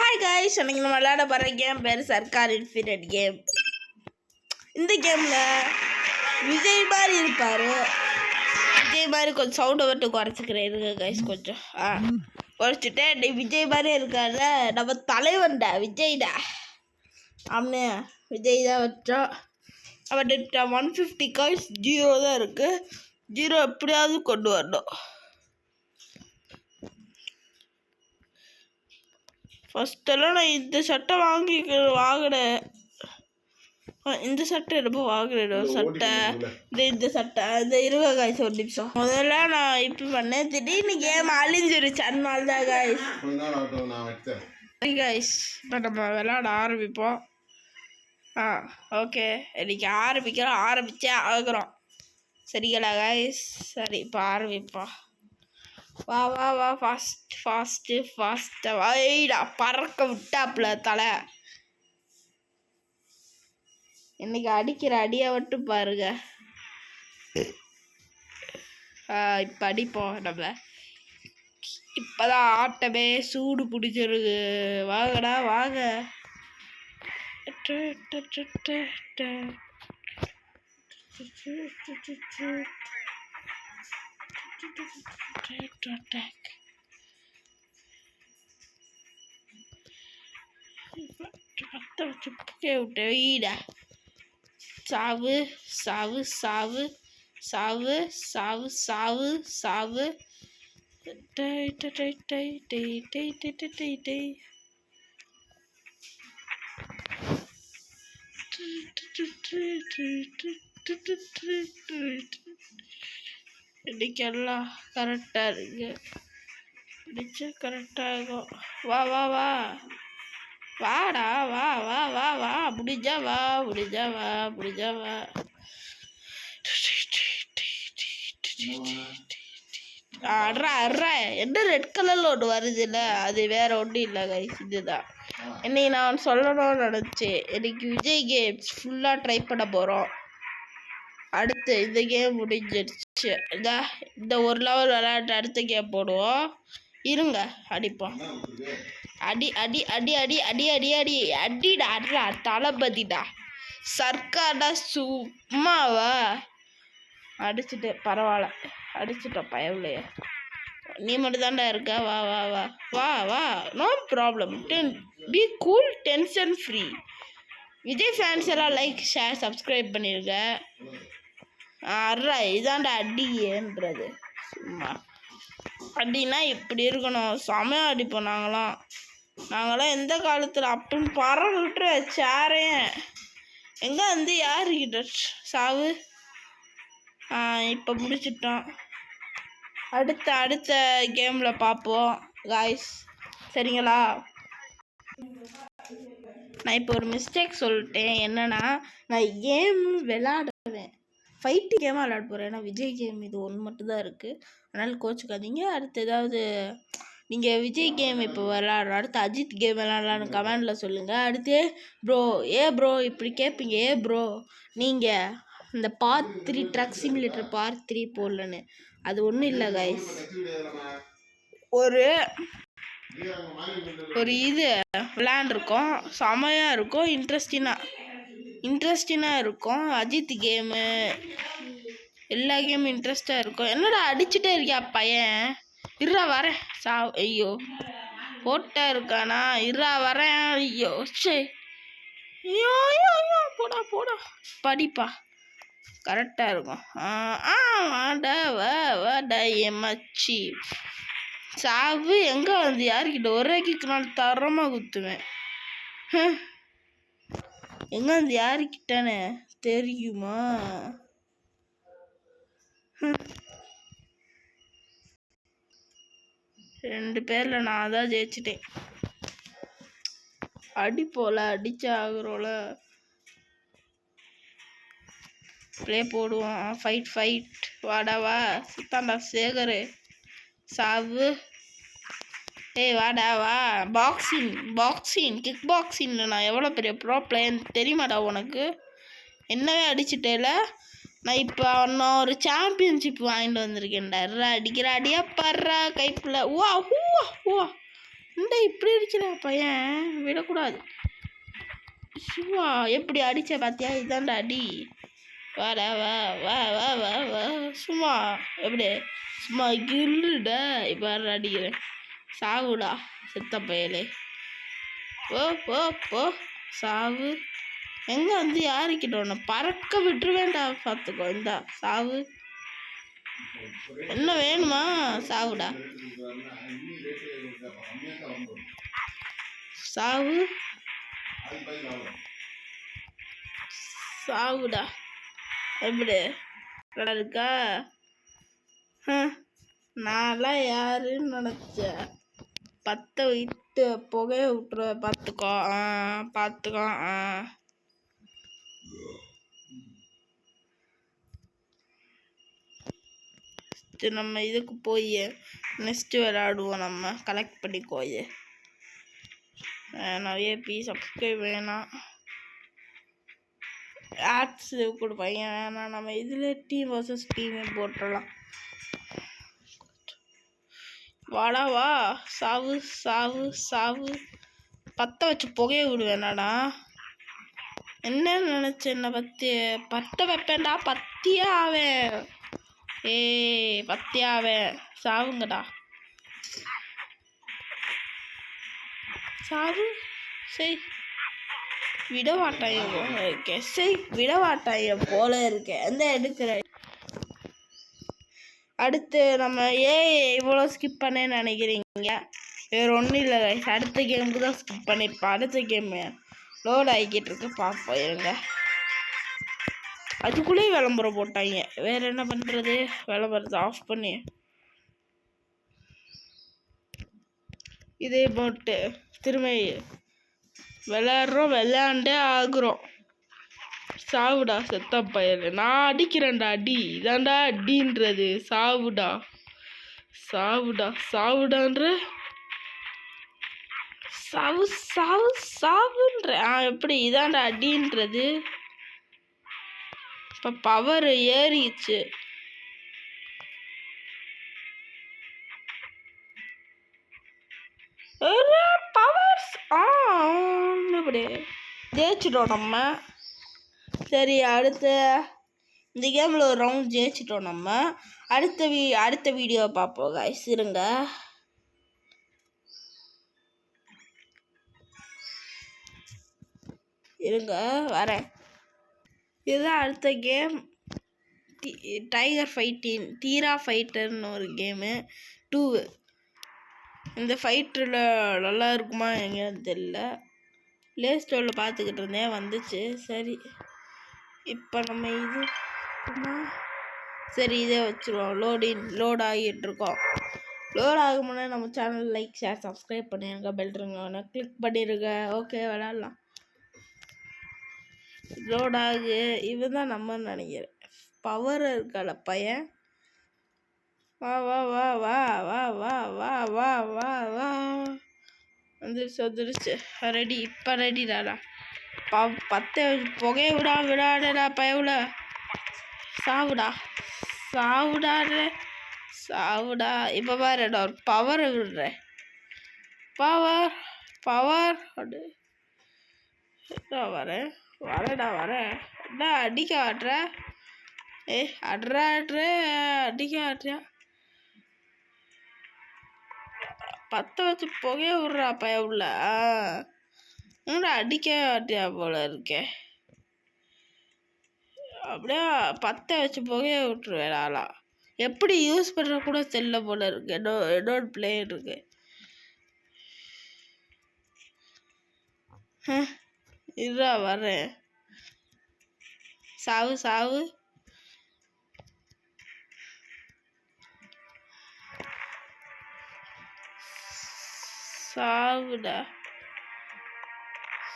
Hi guys, இன்னைக்கு நம்ம விளையாட போகிற கேம் பேர் சர்க்கார் இன்ஃபினிட் கேம். இந்த கேமில் விஜய் மாதிரி இருப்பார். விஜய் மாதிரி கொஞ்சம் சவுண்டை மட்டும் குறைச்சிக்கிறேன் இருங்க கைஸ். கொஞ்சம் குறைச்சிட்டு விஜய் மாதிரி இருக்கார்ல நம்ம தலைவன்டா விஜய்டா. அவனு விஜய் தான் வச்சோம். அவன்கிட்ட 150 காய்ஸ் 0 தான் இருக்குது. 0 எப்படியாவது கொண்டு வரணும். ஃபஸ்ட்டெல்லாம் நான் இந்த சட்டை வாங்கினேன். இந்த சட்டை ரொம்ப வாங்கினேன். சட்டை இந்த சட்டை இந்த 20 காய்ஸ் ஒரு நிமிஷம். முதல்ல நான் இப்படி பண்ணேன், திடீர்னு கேம் அழிஞ்சிருச்சு. அதனால தான் காய்ஸ். சரி காய்ஸ், இப்போ நம்ம விளையாட ஆரம்பிப்போம். ஓகே, இன்னைக்கு ஆரம்பிச்சே ஆகிறோம். சரிங்களா காய்ஸ்? சரி, இப்போ ஆரம்பிப்போம். வா வா வா, ஃபாஸ்ட்டு வைடா. பறக்க விட்டாப்புல தலை. இன்னைக்கு அடிக்கிற அடியை மட்டும் பாருங்க. இப்போ அடிப்போம் நம்ம. இப்போதான் ஆட்டமே சூடு பிடிச்சிருக்கு. வாங்கடா வாங்க. சாவு சாவு சாவு சாவு சாவு சாவு சாவு. இன்னைக்கெல்லாம் கரெக்டாக இருக்கு. பிடிச்சா கரெக்டாக இருக்கும். வா வா வா வாடா வா வா வா வா. முடிஞ்சா வா அட்ரா. என்ன ரெட் கலரில் ஒன்று வருது இல்லை, அது வேற ஒன்றும் இல்லை கைஸ். இதுதான் இன்னைக்கு நான் சொல்லணும்னு நினச்சேன். இன்னைக்கு விஜய் கேம்ஸ் ஃபுல்லாக ட்ரை பண்ண போகிறோம். அடுத்து இந்த கேம் முடிஞ்சிடுச்சு. இந்த ஒரு லெவல் விளையாட்டு அடுத்த கேம் போடுவோம். இருங்க, அடிப்போம். அடி அடி அடி அடி அடி அடி அடி அடிடா. அட்ரா தளபதிடா. சர்க்கார்டா. சும்மாவா அடிச்சுட்டு பரவாயில்ல. அடிச்சுட்டோம் பயவுலையே. நீ மட்டும் தான்டா இருக்க. வா வா வா வா வா. No problem. Be cool, tension free. Vijay fans எல்லாம் லைக், ஷேர், சப்ஸ்கிரைப் பண்ணிருங்க. அட்ரா இதாண்டா அடின்றது. சும்மா அடின்னா இப்படி இருக்கணும். செமையாக அடிப்போம் நாங்களாம் எந்த காலத்தில் அப்படின்னு பறவிட்டுற சேரையும் எங்கே வந்து யாருக்கிட்ட சாவு. இப்போ முடிச்சிட்டோம். அடுத்த கேமில் பார்ப்போம் காய்ஸ். சரிங்களா? நான் இப்போ ஒரு மிஸ்டேக் சொல்லிட்டேன். என்னன்னா, நான் கேம் விளையாடுவேன், ஃபைட்டு கேமாக விளையாட போகிறேன். ஏன்னா விஜய் கேம் இது ஒன்று மட்டும்தான் இருக்குது. அதனால் கோச்சுக்காதீங்க. அடுத்து ஏதாவது நீங்கள் விஜய் கேம் இப்போ விளையாடுறோம், அடுத்து அஜித் கேம் விளையாடலான்னு கமெண்டில் சொல்லுங்கள். அடுத்து ப்ரோ இப்படி கேட்பீங்க. ப்ரோ நீங்கள் இந்த பார்ட் 3 ட்ரக் சிமுலேட்டர் பார்ட் 3 போடலன்னு. அது ஒன்றும் இல்லை கைஸ். ஒரு இது விளையாண்டுருக்கோம். செமையாக இருக்கும். இன்ட்ரெஸ்டிங்காக இருக்கும். அஜித் கேமு எல்லா கேமும் இன்ட்ரெஸ்டாக இருக்கும். என்னடா அடிச்சுட்டே இருக்கியா பையன்? இருறா வரேன். ஐயோ போட்டா இருக்கானா? இருறா வரேன். ஐயோ சே. ஐயோ ஐயோ ஐயோ போடா படிப்பா. கரெக்டாக இருக்கும். வாடா வாடா எம்மச்சி. சாவு எங்கே வந்து யாருக்கிட்ட ஒரே கிக்கு நான் தரமாக குத்துவேன். எங்கே வந்து யாருக்கிட்டன்னு தெரியுமா? ரெண்டு பேரில் நான் தான் ஜெயிச்சிட்டேன். அடிப்போல அடிச்சா ஆகுறோல. ப்ளே போடுவோம். ஃபைட் வாடா வா. சுத்தாண்டா சேகரு. சாவு. வாடா வா. Boxing kick boxing. நான் எவ்வளோ பெரிய ப்ரோ பிளேயர் தெரியுமாடா உனக்கு? என்னவே அடிச்சுட்டேல. நான் இப்போ இன்னும் ஒரு சாம்பியன்ஷிப் வாங்கிட்டு வந்திருக்கேன்டா. அடிக்கிற அடியா பர்றா கைப்புல. வா இந்த இப்படி அடிக்கிற பையன் விடக்கூடாது. சும்மா எப்படி அடிச்ச பார்த்தியா? இதாண்டா அடி. வாடா வா வா வா வா வா. சும்மா எப்படி சும்மா கில்லுடா. இப்போ அடிக்கிறேன். சாவுடா செத்த பயலே. போ போ போ சாவு. எங்கே வந்து யாருக்கிட்ட ஒன்று பறக்க விட்டுருவேண்டா. பார்த்துக்கோ. இந்தா சாவு. என்ன வேணுமா? சாவுடா சாவு சாவுடா. எப்படி நல்லா இருக்கா? நான்லாம் யாருன்னு நினச்சேன். பற்ற விட்டு புகைய விட்டுருவ. பார்த்துக்கோ. பார்த்துக்கோ. நம்ம இதுக்கு போய் நெக்ஸ்ட்டு விளையாடுவோம். நம்ம கலெக்ட் பண்ணிக்கோயே. நிறைய சப்ஸ்கிரைப் வேணாம். ஆட்ஸ் கொடுப்பாங்க வேணாம். நம்ம இதில் டீம் வர்சஸ் டீமே போட்டுடலாம். வாடா வா. சாவு சாவு சாவு. பற்ற வச்சு புகைய விடுவேனாடா. என்னன்னு நினச்சேன்? என்னை பற்றி பற்ற வைப்பேன்டா. பத்தியே ஆவேன். பத்தியே ஆவேன். சாவுங்கடா. சாவு. சரி விடமாட்டாங்க இருக்கேன். சரி விடமாட்டாங்க போல இருக்கேன். எந்த எடுக்கிற. அடுத்து நம்ம இவ்வளோ ஸ்கிப் பண்ணேன்னு நினைக்கிறீங்க? வேறு ஒன்றும் இல்லை. அடுத்த கேமுக்கு தான் ஸ்கிப் பண்ணியிருப்பேன். அடுத்த கேம் லோட் ஆகிக்கிட்டு இருக்கு. பார்ப்போம் இருங்க. அதுக்குள்ளேயே விளம்பரம் போட்டாங்க. வேறு என்ன பண்ணுறது? விளம்பரத்தை ஆஃப் பண்ணி இதே போட்டு திரும்ப விளையாண்டே ஆகுறோம். சாவுடா செத்த பயல். நான் அடிக்கிறேன்டா அடி. இதாண்டா அடின்றது. சாவுடா சாவுடா சாவுடான்ற. சாவு சாவு சாவுன்ற. எப்படி இதாண்டா அடின்றது. இப்போ பவர் ஏறிச்சு. பவர்ஸ் இப்படி ஜெயிச்சிட்டோம் நம்ம. சரி அடுத்த இந்த கேமில் ஒரு ரவுண்ட் ஜெயிச்சிட்டோம் நம்ம. அடுத்த வீடியோவை பார்ப்போம் கைஸ். இருங்க வரேன். இதுதான் அடுத்த கேம். டைகர் ஃபைட்டின் தீரா ஃபைட்டர்னு ஒரு கேமு 2. இந்த ஃபைட்டில் நல்லா இருக்குமா எங்கேன்னு தெரியல. ப்ளே ஸ்டோரில் பார்த்துக்கிட்டு இருந்தேன். வந்துச்சு. சரி இப்போ நம்ம இது சரி இதே வச்சுருவோம். லோட் ஆகிட்டுருக்கோம். லோட் ஆகும் முன்னே நம்ம சேனல் லைக் ஷேர் சப்ஸ்கிரைப் பண்ணிடுங்க. பெல் இருங்க கிளிக் பண்ணிடுங்க. ஓகே விளாட்லாம். லோட் ஆகு. இவன் தான் நம்ம நினைக்கிறேன். பவர் இருக்கால பையன். வா வா வா வா வா வா வா வா வா வா. வந்துருச்சு. ரெடி. இப்போ ரெடிடாடா. பற்ற புகைய விடாடா பயவுல. சாவுடா சாவுடாடுற. சாவுடா. இப்போ பாருடா ஒரு பவரை விடுறேன். பவர் அப்படி வரேன். என்ன அடிக்க ஆடுற? ஆடுற அடிக்க ஆடுறியா? பற்ற வச்சு புகைய விடுறா பய உள்ள. அடிக்க ஆட்டியா போல இருக்கே. அப்படியே பற்ற வச்சு புகைய விட்டுருவேடா. எப்படி யூஸ் பண்ணுற கூட தெரியல போல இருக்கு. என்னோட பிளேயர் இருக்கு. இருடா வரேன். சாவு சாவு. சாவுடா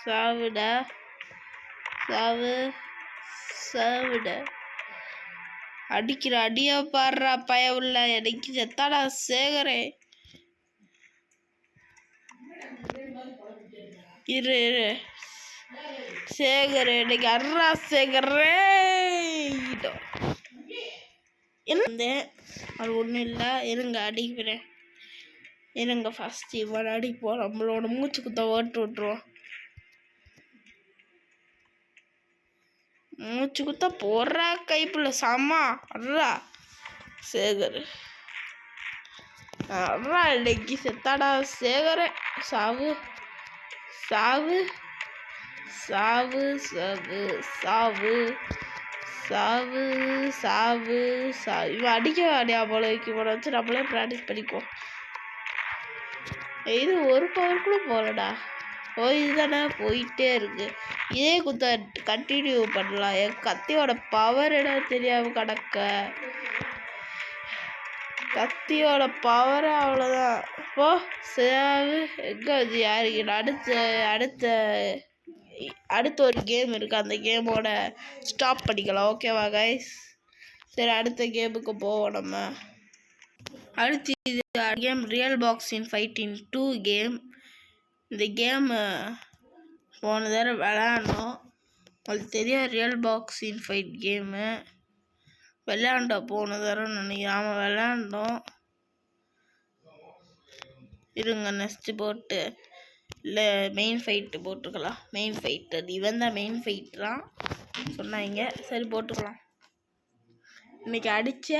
சாவுடா சாவு சாவுடா. அடிக்கிற அடியா பாடுறா பய உள்ள. எனக்கு செத்தாடா சேகரே. இரு சேகரே. எனக்கு அர்றா சேகரே. என்ன அது ஒன்றும் இல்லை. இருங்க அடிக்கிறேன். இருங்க ஃபர்ஸ்ட் இவன் அடிப்போம், நம்மளோட மூச்சு குத்த ஓட்டு விட்டுருவோம். மூச்சு குத்த போடுறா கைப்புள்ள சாமா அட்ரா சேகர். அட்ரா இன்னைக்கு செத்தாடா சேகர். சாவு சாவு சாவு சாவு சாவு சாவு சாவு சாவு. இவன் அடிக்க அடியா போல இவனை வச்சு நம்மளே ப்ராக்டிஸ் பண்ணிக்குவோம். இது ஒரு பவர் கூட போகலடா, போயிதானே போயிட்டே இருக்கு. இதே குத்த கண்டினியூ பண்ணலாம். என் கத்தியோட பவர் என்ன தெரியாம கிடக்க. கத்தியோட பவர் அவ்வளோதான். ஓ சேவு எங்கே அது யாருக்கு? அடுத்த ஒரு கேம் இருக்கு, அந்த கேமோட ஸ்டாப் பண்ணிக்கலாம். ஓகேவா கைஸ்? சரி அடுத்த கேமுக்கு போவோம் நம்ம. அடுத்து இது கேம் ரியல் பாக்ஸ் இன் ஃபைட்டிங் 2 கேம். இந்த கேம் போன தடவை விளையாண்டோம், உங்களுக்கு தெரியும். ரியல் பாக்ஸ் இன் ஃபைட் கேமு விளையாண்டோம் போன தடவை நினைக்கிறேன். விளையாண்டோம். இருங்க நெக்ஸ்ட் போட்டு இல்லை மெயின் ஃபைட்டு போட்டுக்கலாம். மெயின் ஃபைட்டு இவன் தான் மெயின் ஃபைட்ரான் சொன்னாங்க. சரி போட்டுக்கலாம். இன்னைக்கு அடிச்சே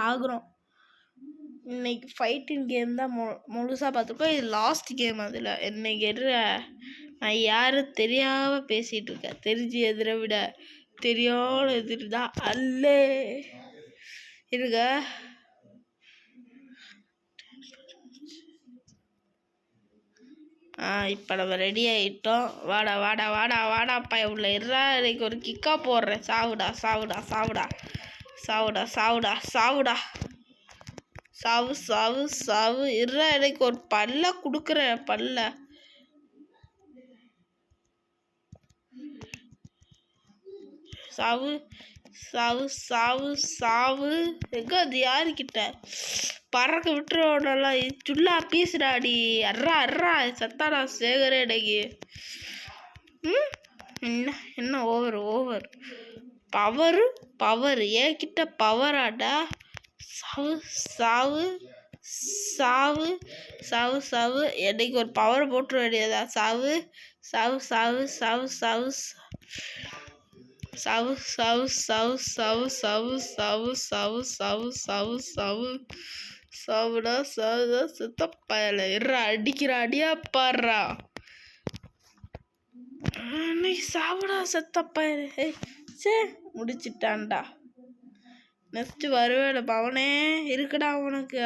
ஆகுறோம். இன்னைக்கு ஃபைட்டிங் கேம் தான் முழுசாக பார்த்துருக்கோம். இது லாஸ்ட் கேம். அதில் இன்னைக்கு நான் யாரும் தெரியாமல் பேசிகிட்டு இருக்கேன். தெரிஞ்சு எதிரை விட தெரியாத எதிர் தான் அல்லே இருங்க. இப்போ நம்ம ரெடி ஆகிட்டோம். வாடா வாடா வாடா வாடாப்பா உள்ள இருறா. இன்னைக்கு ஒரு கிக்கா போடுறேன். சாவுடா சாவுடா சாவுடா சாவுடா சாவுடா சாவுடா சாவு சாவு சாவு. இருறா எனக்கு ஒரு பல்ல கொடுக்குறேன். பல்ல சாவு சாவு சாவு சாவு. எங்க அது யாருக்கிட்ட பறக்க விட்டுருவோம்லாம். சுல்லா பீசுடாடி. அர்றா அர்றா சத்தாடா சேகரே இன்னைக்கு. என்ன ஓவர் ஓவர் பவர் ஏன்கிட்ட பவராடா. சாவு சாவு சாவு சாவு சாவு. என்னைக்கு ஒரு பவர் போட்டுற வேண்டியதா. சாவு சாவு சாவு சாவு சாவு சாவு சாவு சாவு சாவு சாவு சாவு சாவு சாவு சாவு சாவு சாவுடா சாவுடா சுத்த பயல. இருறா அடிக்கிற அடியா பாடுறா. இன்னைக்கு சாவுடா செத்த பயல. சே முடிச்சிட்டான்டா. நெக்ஸ்ட் வருவேட பவனே. இருக்குடா உனக்கு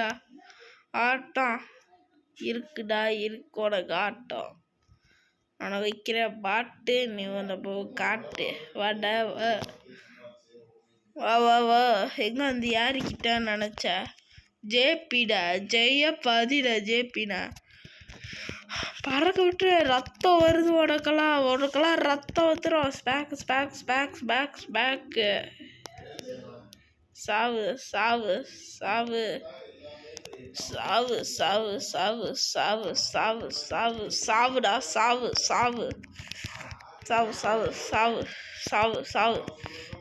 ஆட்டம். இருக்குடா இருக்கு உனக்கு ஆட்டம். அவனை வைக்கிற பாட்டு நீ வந்து போ காட்டு. வாடா வா வா வா. எங்கே வந்து யாருக்கிட்ட நினச்ச? ஜேபிடா ஜெயபதிடா ஜேபிடா. பறக்க விட்டு ரத்தம் வருது. உனக்கெல்லாம் ரத்தம் வந்துடும். ஸ்பேக் ஸ்பேக் ஸ்பேக் ஸ்பேக் ஸ்பேக்கு. சாவு சாவு சாவு சாவு சாவு சாவு சாவு சாவு சாவு சாவுடா சாவு சாவு சாவு சாவு சாவு சாவு சாவு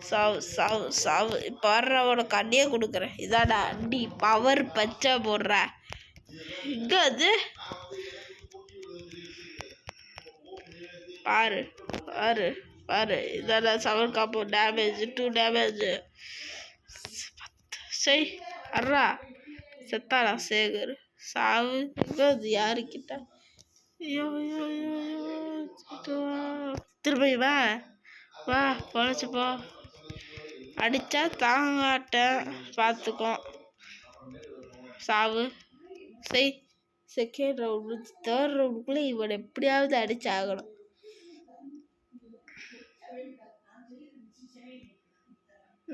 சாவு சாவு சாவு. இப்போ வர்றவனோட கண்ணியே கொடுக்குறேன். இதாடா அடி பவர் பச்சை போடுற. இங்கே அது பாரு பாரு பாரு. இதாடா 7 காப்போ டேமேஜ் 2 டேமேஜ். சரி அர்றா செத்தாடா சேகர். சாவு. அது யாருக்கிட்ட? ஐயோ ஐயோ ஐயோ. திரும்பி வா வா பொழைச்சி போ. அடித்தா தாங்காட்டேன் பார்த்துக்கோ. சாவு. சரி செகண்ட் ரவுண்டு 3rd ரவுண்டுக்குள்ளே இவனை எப்படியாவது அடிச்சாகணும்.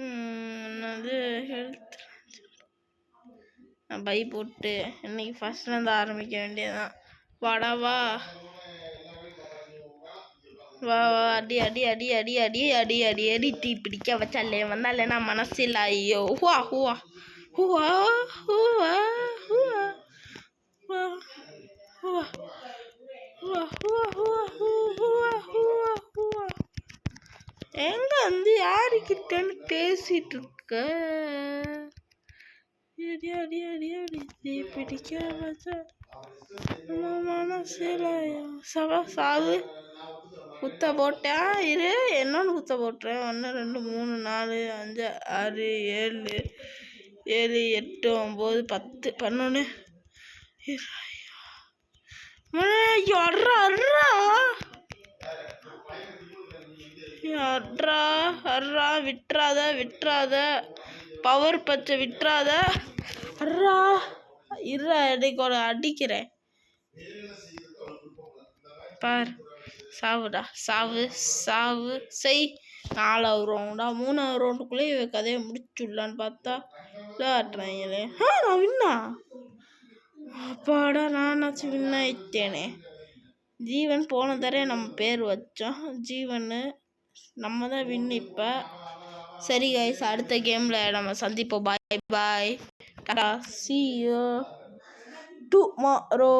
என்னது ஹெல்த் பை போட்டு இன்னைக்கு ஃபர்ஸ்ட்லேருந்து ஆரம்பிக்க வேண்டியதுதான். வாடா வா வா வா. அடி அடி அடி அடி அடி அடி அடி அடி. டீ பிடிக்க வச்சாலே வந்தாலே நான் மனசில். ஐயோ Hua Hua Hua Hua Hua Hua Hua Hua Hua Hua Hua Hua. எங்க வந்து யாருக்கிட்டன்னு பேசிட்டு இருக்க? தீ பிடிக்க வச்ச மனசில சாவு குத்த போட்டேன் இரு என்னன்னு குத்த போட்டுறேன் 1 2 3 4 5 6 7 7 8 9 10 11 விட்டுறாத பவர் பச்சை விட்டுறாத அர்ரா இருடா எனக்கு ஒரு அடிக்கிறேன் பார் சாவுடா சாவு செய் 4வது ரவுண்டா 3வது ரவுண்டுக்குள்ளே இவ கதையை முடிச்சுடலான்னு பார்த்தா ஆட்டுறாங்களே நான் வின்னா அப்பாடா நானாச்சும் வின் ஆயிட்டேனே ஜீவன் போன தடவை நம்ம பேர் வச்சோம் ஜீவன் நம்ம தான் வின் இப்போ சரி கைஸ் அடுத்த கேமில் நம்ம சந்திப்போம் பாய் பாய் டாடா see you tomorrow